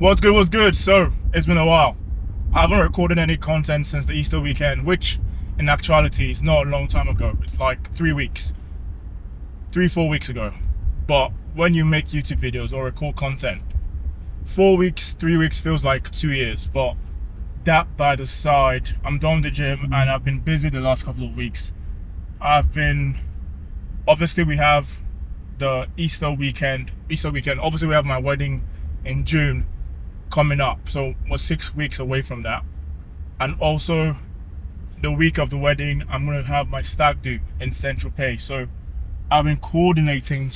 What's good, what's good? So, it's been a while. I haven't recorded any content since the Easter weekend, which in actuality is not a long time ago. It's like 3 weeks. 4 weeks ago. But when you make YouTube videos or record content, 4 weeks, 3 weeks feels like 2 years. But that by the side, I'm done with the gym and I've been busy the last couple of weeks. Obviously we have the Easter weekend. Obviously we have my wedding in June coming up, so we're 6 weeks away from that. And also the week of the wedding, I'm going to have my stag do in Central Pay. So I've been coordinating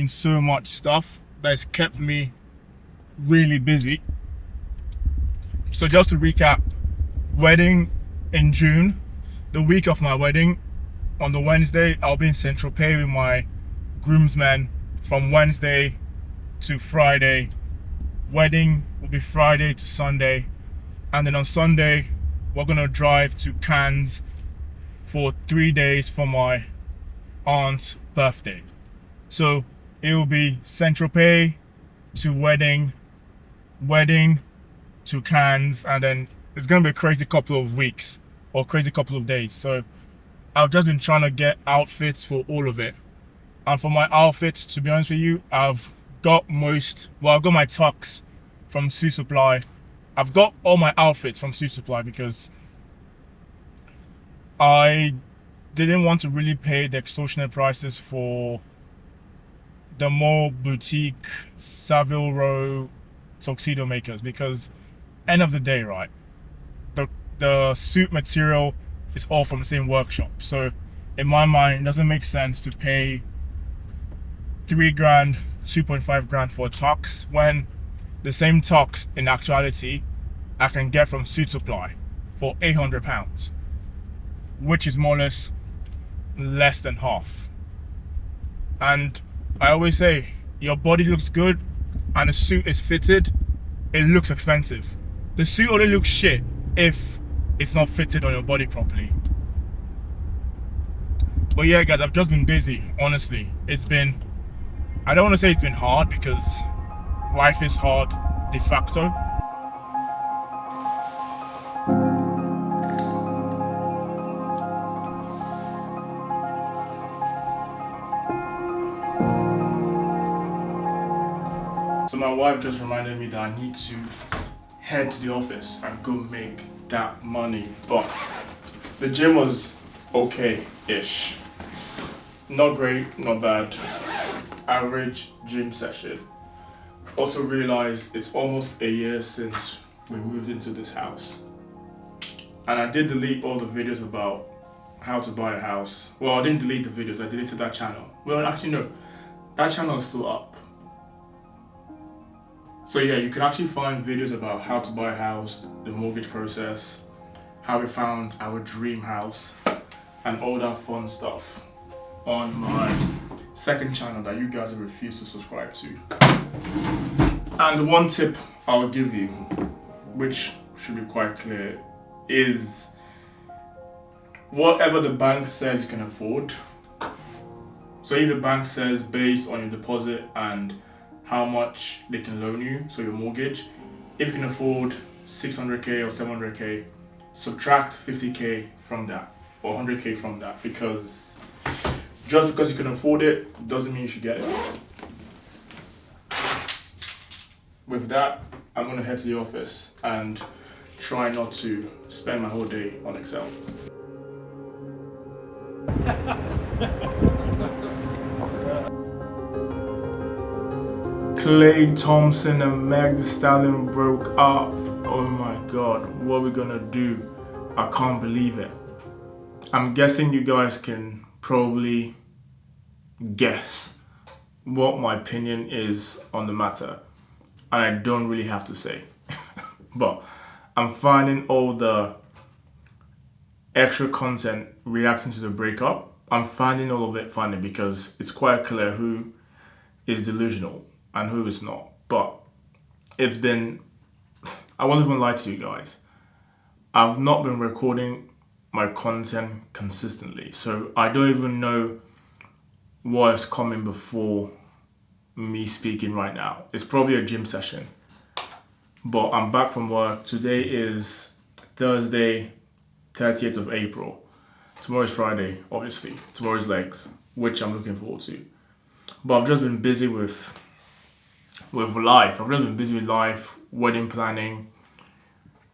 so much stuff that's kept me really busy. So just to recap, wedding in June, the week of my wedding, on the Wednesday, I'll be in Central Pay with my groomsmen from Wednesday to Friday. Wedding will be Friday to Sunday, and then on Sunday we're gonna drive to Cannes for 3 days for my aunt's birthday. So it will be Central Pay to wedding to Cannes, and then it's gonna be a crazy couple of weeks or crazy couple of days. So I've just been trying to get outfits for all of it. And for my outfits, to be honest with you, I've got my tux from Suit Supply. I've got all my outfits from Suit Supply because I didn't want to really pay the extortionate prices for the more boutique Savile Row tuxedo makers, because end of the day, right, the suit material is all from the same workshop. So in my mind, it doesn't make sense to pay $3,000, $2.5 for a tux when the same tux in actuality I can get from Suit Supply for £800, which is more or less than half. And I always say, your body looks good and the suit is fitted, it looks expensive. The suit only looks shit if it's not fitted on your body properly. But yeah, guys, I've just been busy, honestly. I don't want to say it's been hard because life is hard de facto. So my wife just reminded me that I need to head to the office and go make that money. But the gym was okay-ish. Not great, not bad. Average gym session. Also realized it's almost a year since we moved into this house. And I did delete all the videos about how to buy a house. Well, I didn't delete the videos, I deleted that channel. Well, actually no, that channel is still up. So yeah, you can actually find videos about how to buy a house, the mortgage process, how we found our dream house, and all that fun stuff on my second channel that you guys have refused to subscribe to. And the one tip I'll give you, which should be quite clear, is whatever the bank says you can afford. So if the bank says based on your deposit and how much they can loan you, so your mortgage, if you can afford 600k or 700k, subtract 50k from that or 100k from that, because just because you can afford it doesn't mean you should get it. With that, I'm gonna head to the office and try not to spend my whole day on Excel. Klay Thompson and Meg Thee Stallion broke up. Oh my god, what are we gonna do? I can't believe it. I'm guessing you guys can probably guess what my opinion is on the matter, and I don't really have to say. But I'm finding all the extra content reacting to the breakup. I'm finding all of it funny because it's quite clear who is delusional and who is not. But I won't even lie to you guys, I've not been recording my content consistently, so I don't even know what is coming before me speaking right now. It's probably a gym session. But I'm back from work. Today is Thursday, 30th of April. Tomorrow is Friday, obviously. Tomorrow's legs, which I'm looking forward to. But I've just been busy with life. I've just been busy with life, wedding planning.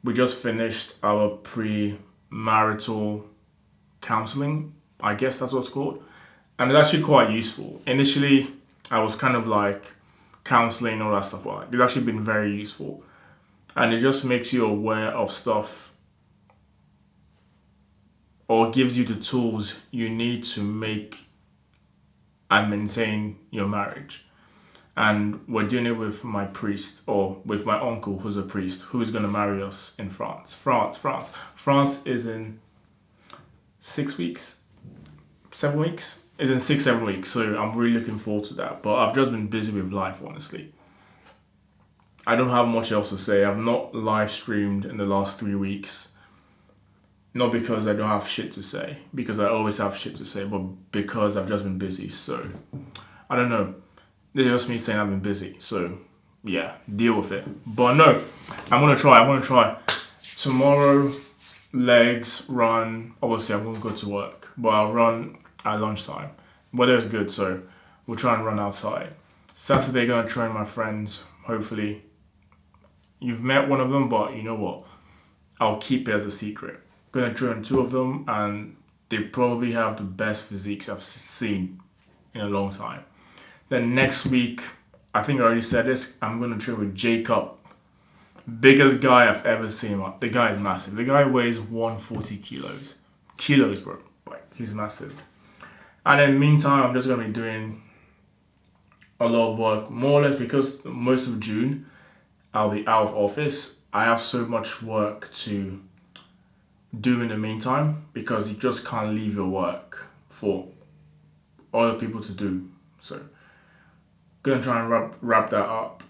We just finished our pre-marital counseling. I guess that's what it's called. And it's actually quite useful. Initially, I was kind of like counseling, all that stuff. But it's actually been very useful. And it just makes you aware of stuff or gives you the tools you need to make and maintain your marriage. And we're doing it with my priest, or with my uncle who's a priest, who is going to marry us in France. France is in 6 weeks, 7 weeks. It's in 6, 7 weeks. So I'm really looking forward to that. But I've just been busy with life, honestly. I don't have much else to say. I've not live streamed in the last 3 weeks. Not because I don't have shit to say, because I always have shit to say, but because I've just been busy. So, I don't know. This is just me saying I've been busy. So, yeah, deal with it. But no, I'm going to try. Tomorrow, legs, run. Obviously, I'm going to go to work, but I'll run at lunchtime. Weather is good, so we'll try and run outside. Saturday, going to train my friends, hopefully. You've met one of them, but you know what? I'll keep it as a secret. Gonna train 2 of them, and they probably have the best physiques I've seen in a long time. Then next week, I think I already said this, I'm gonna train with Jacob. Biggest guy I've ever seen. The guy is massive. The guy weighs 140 kilos. Kilos, bro. Like, he's massive. And in the meantime, I'm just gonna be doing a lot of work, more or less because most of June, I'll be out of office. I have so much work to do in the meantime because you just can't leave your work for other people to do. So, gonna try and wrap that up.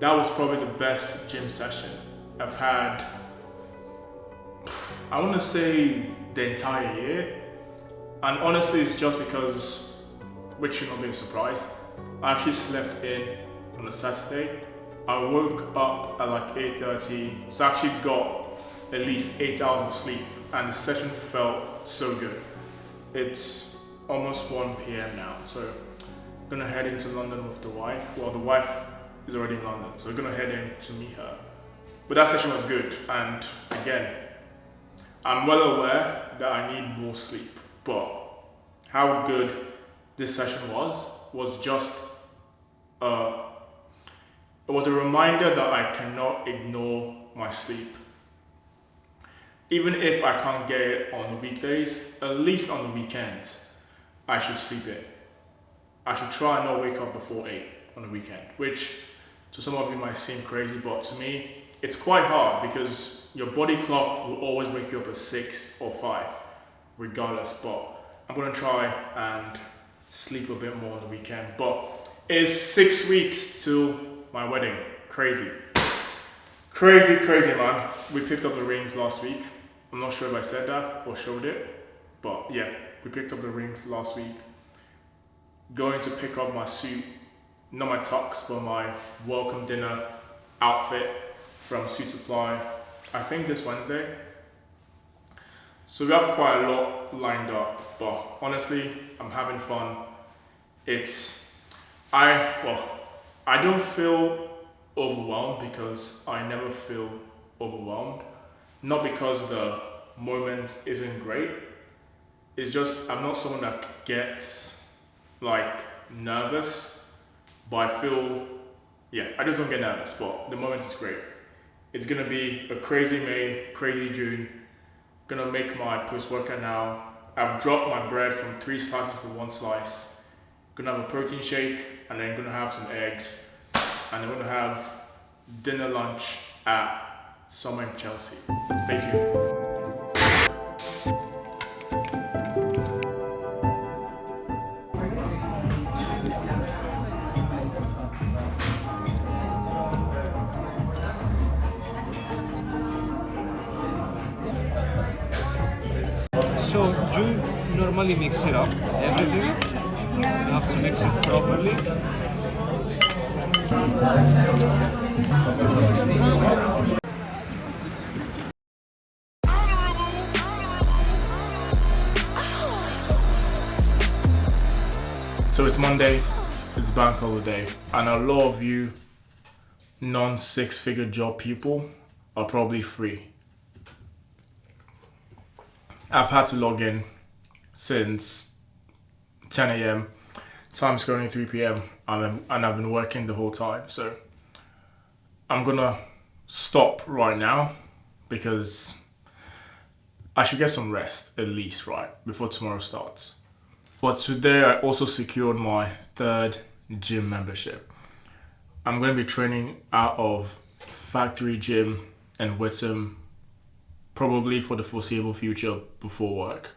That was probably the best gym session I've had, I want to say, the entire year. And honestly, it's just because, which should not be a surprise, I actually slept in on a Saturday. I woke up at like 8:30, so I actually got at least 8 hours of sleep, and the session felt so good. It's almost 1 p.m. now, so I'm gonna head into London with the wife. Well, the wife is already in London, so we're gonna head in to meet her. But that session was good, and again, I'm well aware that I need more sleep, but how good this session was just it was a reminder that I cannot ignore my sleep. Even if I can't get it on the weekdays, at least on the weekends, I should sleep it. I should try and not wake up before 8 on the weekend, which to some of you might seem crazy, but to me, it's quite hard because your body clock will always wake you up at 6 or 5, regardless. But I'm gonna try and sleep a bit more on the weekend. But it's 6 weeks till my wedding. Crazy, man. We picked up the rings last week. I'm not sure if I said that or showed it, but yeah, we picked up the rings last week. Going to pick up my suit, not my tux, but my welcome dinner outfit from Suit Supply, I think this Wednesday. So we have quite a lot lined up, but honestly, I'm having fun. I don't feel overwhelmed because I never feel overwhelmed. Not because the moment isn't great. It's just I'm not someone that gets like nervous, but I feel, I just don't get nervous, but the moment is great. It's gonna be a crazy May, crazy June. Gonna make my post-workout now. I've dropped my bread from 3 slices to 1 slice. Gonna have a protein shake, and then gonna have some eggs, and I'm gonna have dinner lunch at somewhere in Chelsea. Stay tuned. So you normally mix it up, everything. You have to mix it properly. So it's Monday, it's bank holiday, and a lot of you non-6-figure job people are probably free. I've had to log in since 10 a.m. Time's going 3 p.m. and I've been working the whole time. So I'm gonna stop right now because I should get some rest at least, right, before tomorrow starts. But today I also secured my 3rd gym membership. I'm gonna be training out of Factory Gym in Whittam, probably for the foreseeable future before work.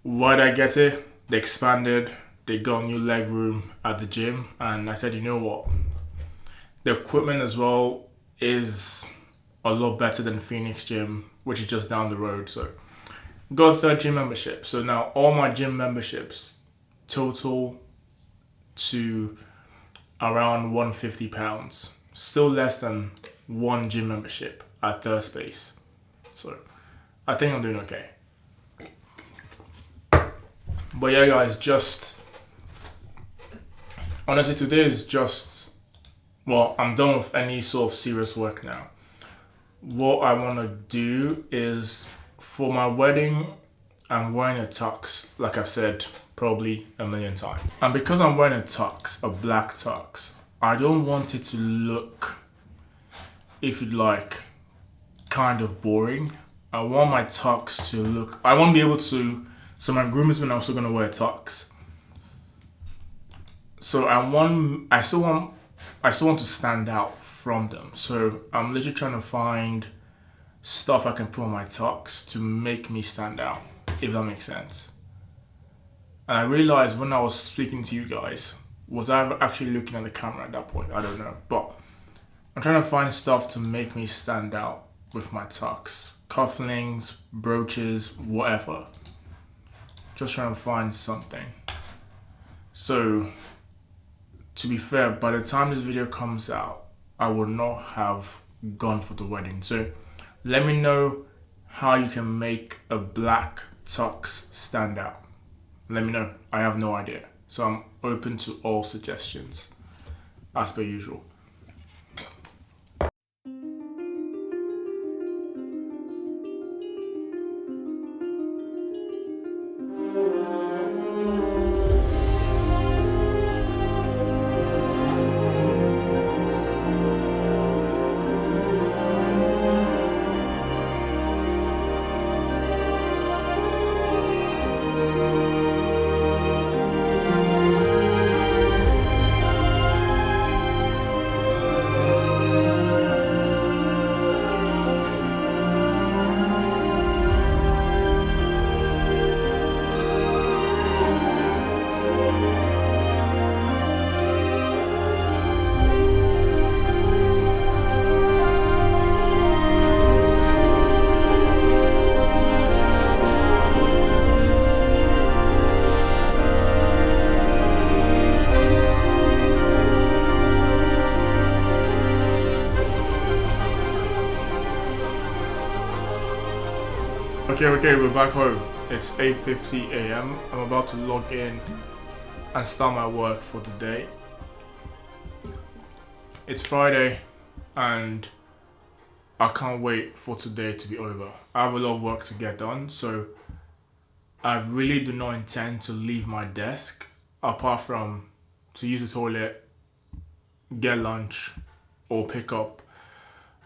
Why did I get it? They expanded, they got new leg room at the gym, and I said, you know what? The equipment as well is a lot better than Phoenix Gym, which is just down the road. So got a 3rd gym membership. So now all my gym memberships total to around £150. Still less than 1 gym membership at Third Space. So I think I'm doing okay. But yeah guys, honestly today is just, I'm done with any sort of serious work now. What I want to do is, for my wedding, I'm wearing a tux, like I've said probably a million times. And because I'm wearing a tux, a black tux, I don't want it to look, if you'd like, kind of boring. I want my tux to look, I want to be able to, so my groomsmen are also going to wear a tux. So I still want to stand out from them. So I'm literally trying to find stuff I can put on my tux to make me stand out, if that makes sense. And I realized when I was speaking to you guys, was I actually looking at the camera at that point? I don't know, but I'm trying to find stuff to make me stand out with my tux. Cufflinks, brooches, whatever. Just trying to find something. So, to be fair, by the time this video comes out, I will not have gone for the wedding. So, let me know how you can make a black tux stand out. Let me know. I have no idea. So I'm open to all suggestions, as per usual. Okay, we're back home. It's 8:50 a.m. I'm about to log in and start my work for the day. It's Friday and I can't wait for today to be over. I have a lot of work to get done, so I really do not intend to leave my desk apart from to use the toilet, get lunch, or pick up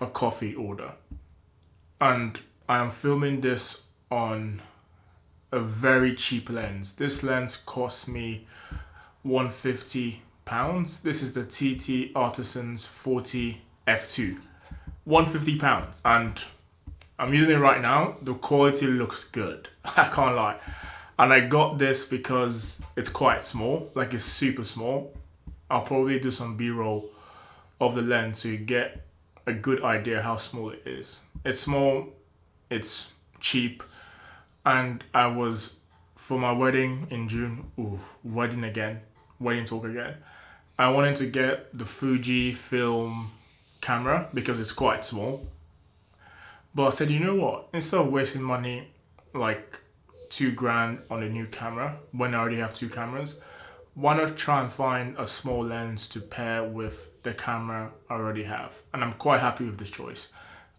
a coffee order. And I am filming this on a very cheap lens. This lens cost me £150. This is the TT Artisans 40 f2. £150, and I'm using it right now. The quality looks good. I can't lie. And I got this because it's quite small, like it's super small. I'll probably do some B-roll of the lens so you get a good idea how small it is. It's small, it's cheap, and I was, for my wedding in June, wedding talk again, I wanted to get the Fuji film camera because it's quite small. But I said, you know what, instead of wasting money like £2,000 on a new camera when I already have two cameras, why not try and find a small lens to pair with the camera I already have? And I'm quite happy with this choice.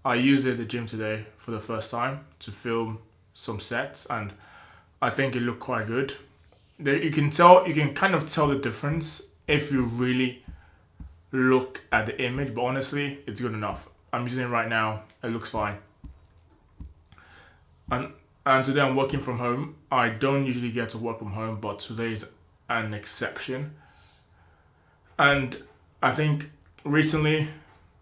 I used it at the gym today for the first time to film some sets, and I think it looked quite good. You can kind of tell the difference if you really look at the image, but honestly, it's good enough. I'm using it right now. It looks fine. And today I'm working from home. I don't usually get to work from home, but today is an exception. And I think recently,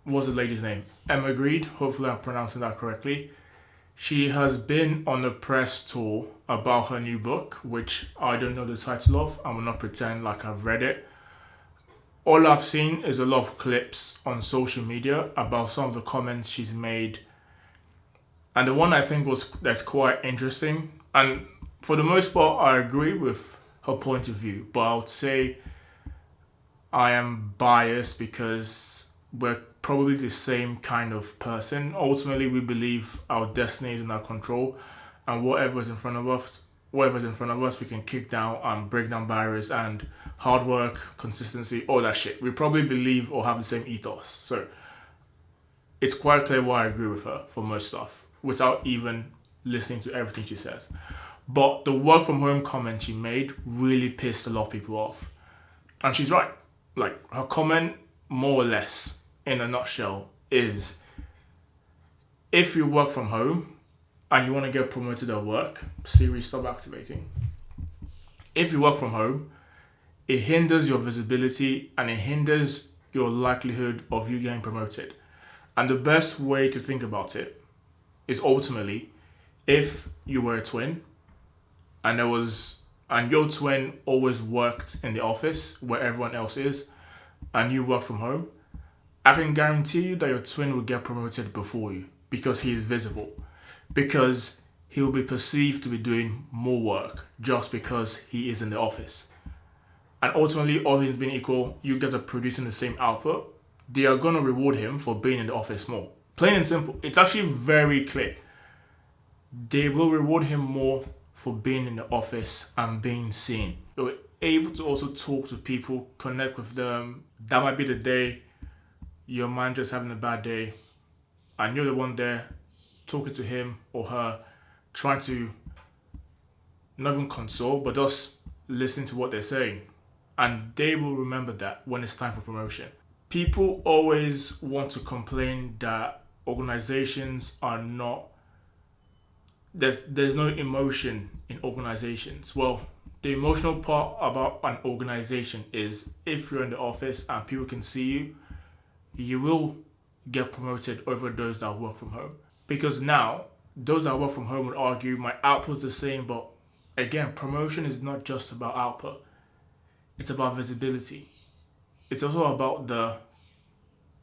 what's the lady's name? Emma Grede. Hopefully I'm pronouncing that correctly. She has been on a press tour about her new book, which I don't know the title of. I will not pretend like I've read it. All I've seen is a lot of clips on social media about some of the comments she's made. And the one I think that's quite interesting, and for the most part I agree with her point of view, but I would say I am biased because we're probably the same kind of person. Ultimately, we believe our destiny is in our control, and whatever's in front of us, we can kick down and break down barriers, and hard work, consistency, all that shit. We probably believe or have the same ethos. So it's quite clear why I agree with her for most stuff, without even listening to everything she says. But the work from home comment she made really pissed a lot of people off. And she's right. Like, her comment, more or less, in a nutshell, is if you work from home and you want to get promoted at work, Siri, stop activating. If you work from home, it hinders your visibility and it hinders your likelihood of you getting promoted. And the best way to think about it is ultimately, if you were a twin and your twin always worked in the office where everyone else is, and you work from home, I can guarantee you that your twin will get promoted before you because he is visible, because he will be perceived to be doing more work just because he is in the office. And ultimately, all things being equal, you guys are producing the same output. They are going to reward him for being in the office more. Plain and simple. It's actually very clear. They will reward him more for being in the office and being seen. You're able to also talk to people, connect with them. That might be the day your manager's having a bad day and you're the one there talking to him or her, trying to not even console, but just listening to what they're saying. And they will remember that when it's time for promotion. People always want to complain that organizations are not, there's no emotion in organizations. Well, the emotional part about an organization is if you're in the office and people can see you, you will get promoted over those that work from home. Because now, those that work from home would argue my output's the same, but again, promotion is not just about output. It's about visibility. It's also about the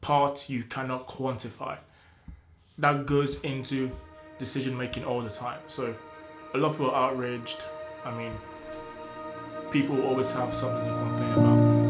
part you cannot quantify. That goes into decision making all the time. So a lot of people are outraged. I mean, people will always have something to complain about.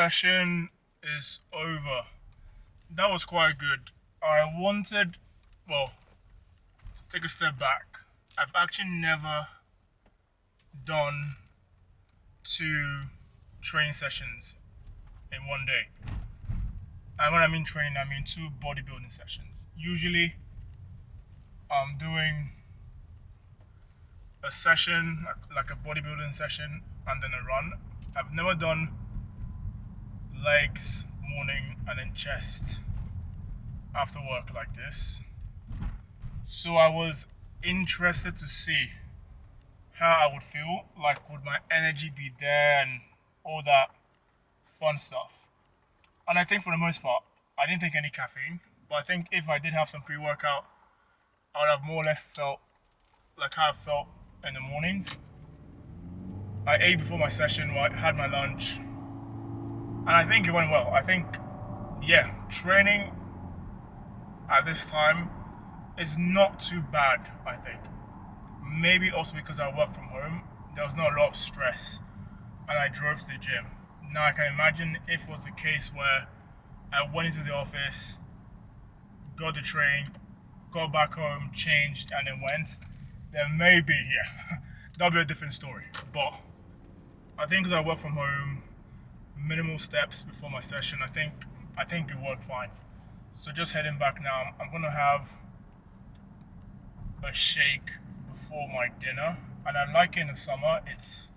session is over. That was quite good. I wanted, well, to take a step back. I've actually never done 2 training sessions in one day. And when I mean training, I mean 2 bodybuilding sessions. Usually, I'm doing a session, like a bodybuilding session, and then a run. I've never done legs morning and then chest after work like this. So I was interested to see how I would feel, like would my energy be there and all that fun stuff. And I think for the most part, I didn't take any caffeine, but I think if I did have some pre-workout, I would have more or less felt like how I felt in the mornings. I ate before my session, I had my lunch, and I think it went well. I think, yeah, training at this time is not too bad, I think. Maybe also because I work from home, there was not a lot of stress, and I drove to the gym. Now I can imagine if it was the case where I went into the office, got the train, got back home, changed, and then went, then maybe, yeah, that'll be a different story. But I think because I work from home, minimal steps before my session, I think it worked fine. So just heading back now, I'm gonna have a shake before my dinner, and I like it in the summer. It's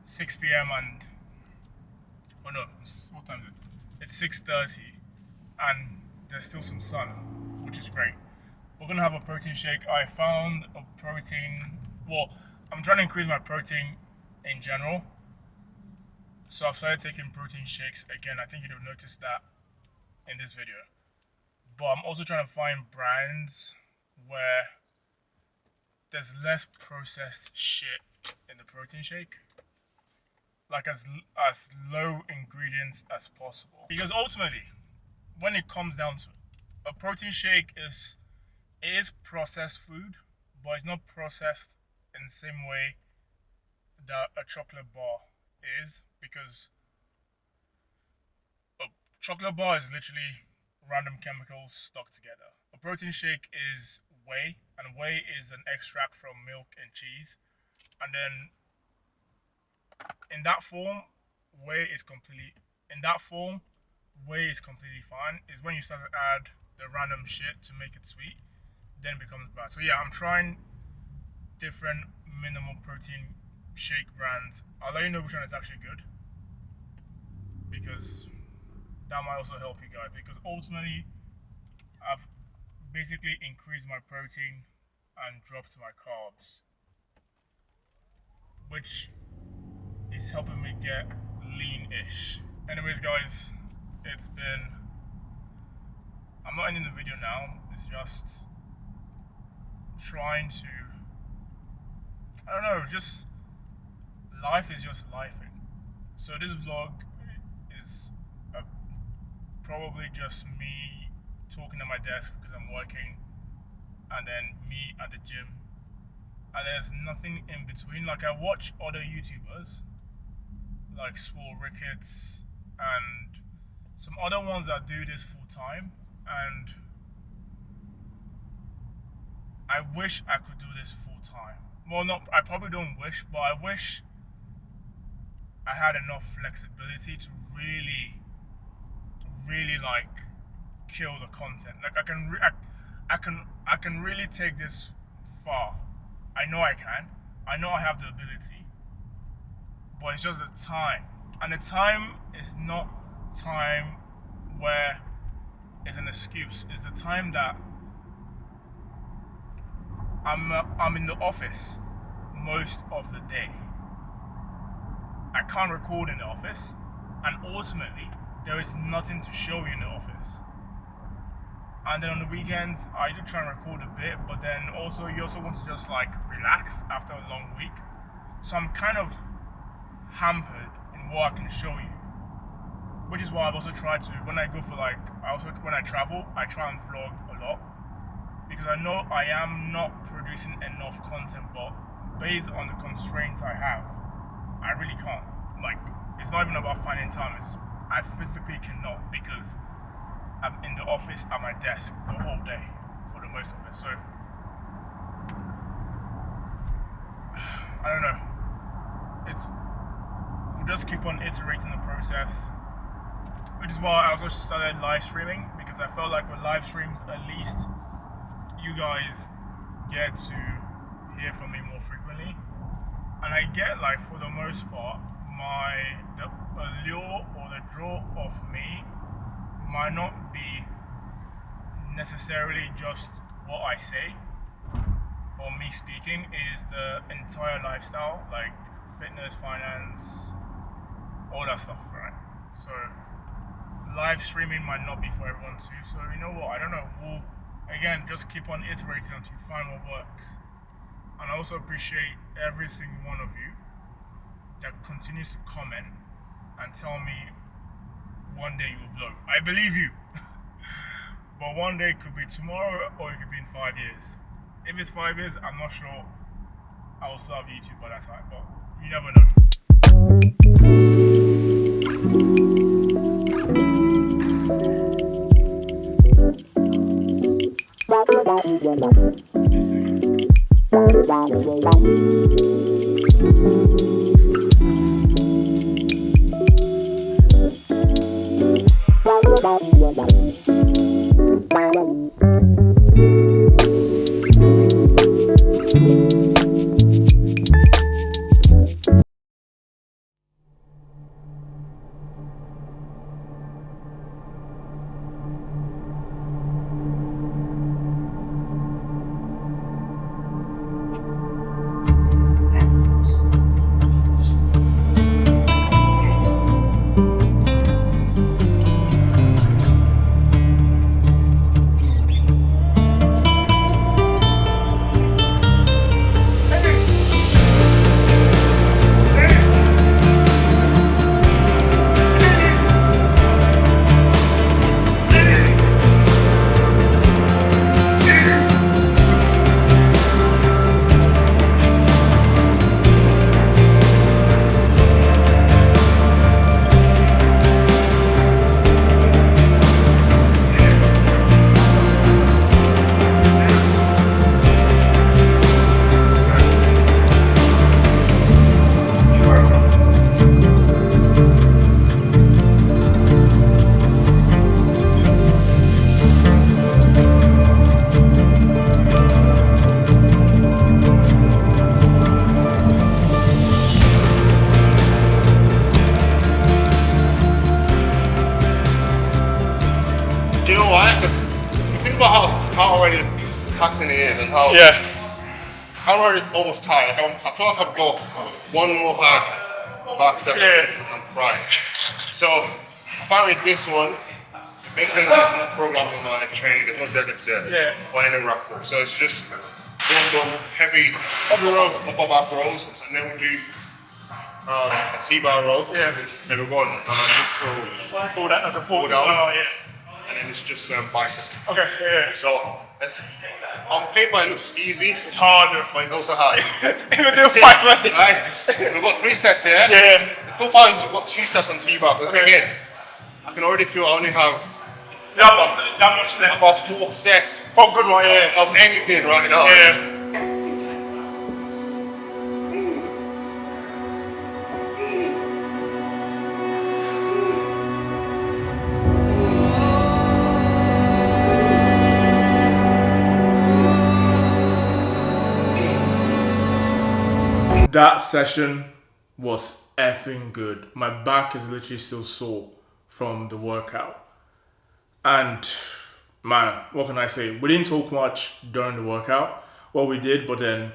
6 p.m. and what time is it? It's 6:30, and there's still some sun, which is great. We're gonna have a protein shake. I found a protein. Well, I'm trying to increase my protein in general, so I've started taking protein shakes again. I think you'd have noticed that in this video. But I'm also trying to find brands where there's less processed shit in the protein shake, like as low ingredients as possible. Because ultimately, when it comes down to it, a protein shake is processed food, but it's not processed in the same way that a chocolate bar is, because a chocolate bar is literally random chemicals stuck together. A protein shake is whey, and whey is an extract from milk and cheese, and then in that form, whey is completely fine. Is when you start to add the random shit to make it sweet, then it becomes bad. So yeah, I'm trying different minimal protein shake brands. I'll let you know which one is actually good, because that might also help you guys, because ultimately I've basically increased my protein and dropped my carbs, which is helping me get lean-ish. Anyways guys, I'm not ending the video now, it's just trying to, I don't know, just life is just lifing. So this vlog is probably just me talking at my desk because I'm working, and then me at the gym, and there's nothing in between. Like, I watch other YouTubers like Swole Ricketts and some other ones that do this full time, and I wish I could do this full time. Well, no, I probably don't wish, but I wish I had enough flexibility to really like kill the content. Like I can really take this far. I know I can. I know I have the ability, but it's just the time, and the time is not time where it's an excuse. It's the time that I'm in the office most of the day. I can't record in the office, and ultimately there is nothing to show you in the office. And then on the weekends I do try and record a bit, but then also you also want to just like relax after a long week. So I'm kind of hampered in what I can show you, which is why I've also tried to, when I go for like, when I travel, I try and vlog a lot, because I know I am not producing enough content, but based on the constraints I have, I really can't. Like, it's not even about finding time, I physically cannot because I'm in the office at my desk the whole day for the most of it. So I don't know. We'll just keep on iterating the process, which is why I also started live streaming, because I felt like with live streams, at least you guys get to hear from me more frequently, and I get, like, for the most part, the allure or the draw of me might not be necessarily just what I say or me speaking, is the entire lifestyle, like fitness, finance, all that stuff, right? So live streaming might not be for everyone too. So you know what? I don't know. We'll again just keep on iterating until you find what works. And I also appreciate every single one of you that continues to comment and tell me one day you'll blow. I believe you. But one day could be tomorrow or it could be in 5 years. If it's 5 years, I'm not sure I will still have YouTube by that time, but you never know. How already taxing it is and how I'm already almost tired. I feel like I've got one more back section and I'm fried. So I find with this one, there's no program in my training, there's no deadlift there or any rack row. So it's just heavy upper back rows, and then we do a T-bar row. Then we go on Pull that as a pull down. Oh, And then it's just bicep. Okay, So on paper it looks easy. It's hard, but it's also hard. Even do 5 minutes. Right? We've got 3 sets here. Yeah. The cool part is we've got 2 sets on T-bar. But again, I can already feel I only have that much left. about 4 sets For good one, of anything right now. That session was effing good. My back is literally still sore from the workout. And man, what can I say? We didn't talk much during the workout. Well, we did, but then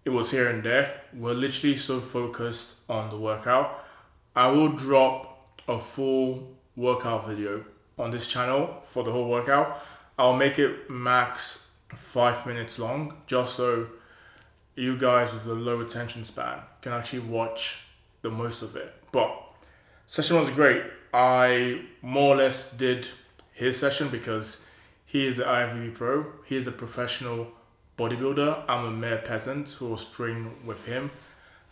it was here and there. We're literally so focused on the workout. I will drop a full workout video on this channel for the whole workout. I'll make it max 5 minutes long, just so you guys with a low attention span can actually watch the most of it. But session was great. I more or less did his session because he is the IFBB Pro. He is the professional bodybuilder. I'm a mere peasant who was training with him.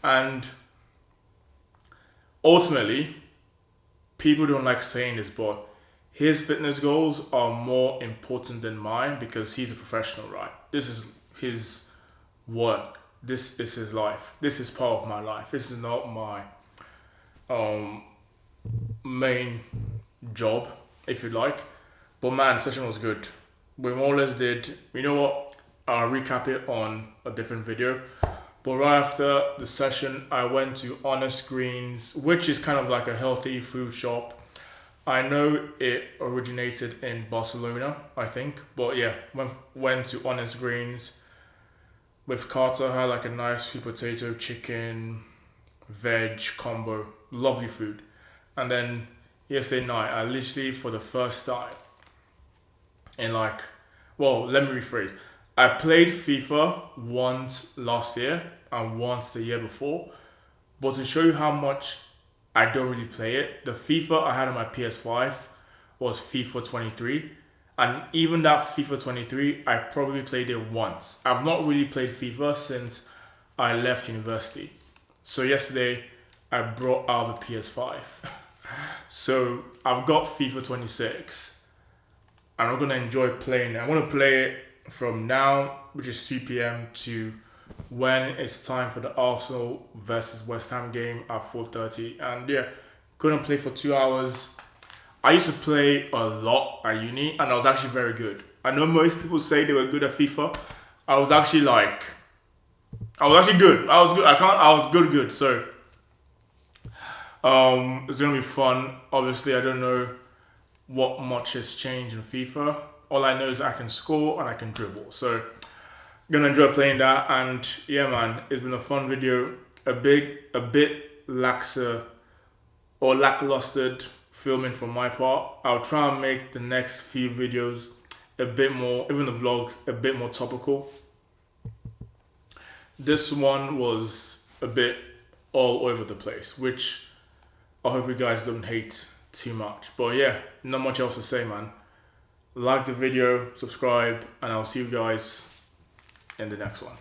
And ultimately, people don't like saying this, but his fitness goals are more important than mine because he's a professional, right? This is his work. This is his life. This is part of my life. This is not my main job, if you like. But man, the session was good. We more or less did, you know what? I'll recap it on a different video. But right after the session, I went to Honest Greens, which is kind of like a healthy food shop. I know it originated in Barcelona, I think. But yeah, went to Honest Greens with Carter. Had like a nice sweet potato, chicken, veg combo. Lovely food. And then yesterday night, I literally, for the first time in like, well, let me rephrase. I played FIFA once last year and once the year before. But to show you how much I don't really play it, the FIFA I had on my PS5 was FIFA 23. And even that FIFA 23, I probably played it once. I've not really played FIFA since I left university. So yesterday, I brought out the PS5. So I've got FIFA 26. And I'm going to enjoy playing it. I want to play it from now, which is 2 p.m. to when it's time for the Arsenal versus West Ham game at 4:30. And yeah, gonna play for 2 hours. I used to play a lot at uni and I was actually very good. I know most people say they were good at FIFA. I was actually good. I was good. So it's gonna be fun. Obviously, I don't know what much has changed in FIFA. All I know is I can score and I can dribble. So gonna enjoy playing that. And yeah, man, it's been a fun video. A bit lackluster filming from my part. I'll try and make the next few videos a bit more, even the vlogs, a bit more topical. This one was a bit all over the place, which I hope you guys don't hate too much. But yeah, not much else to say, man. Like the video, subscribe, and I'll see you guys in the next one.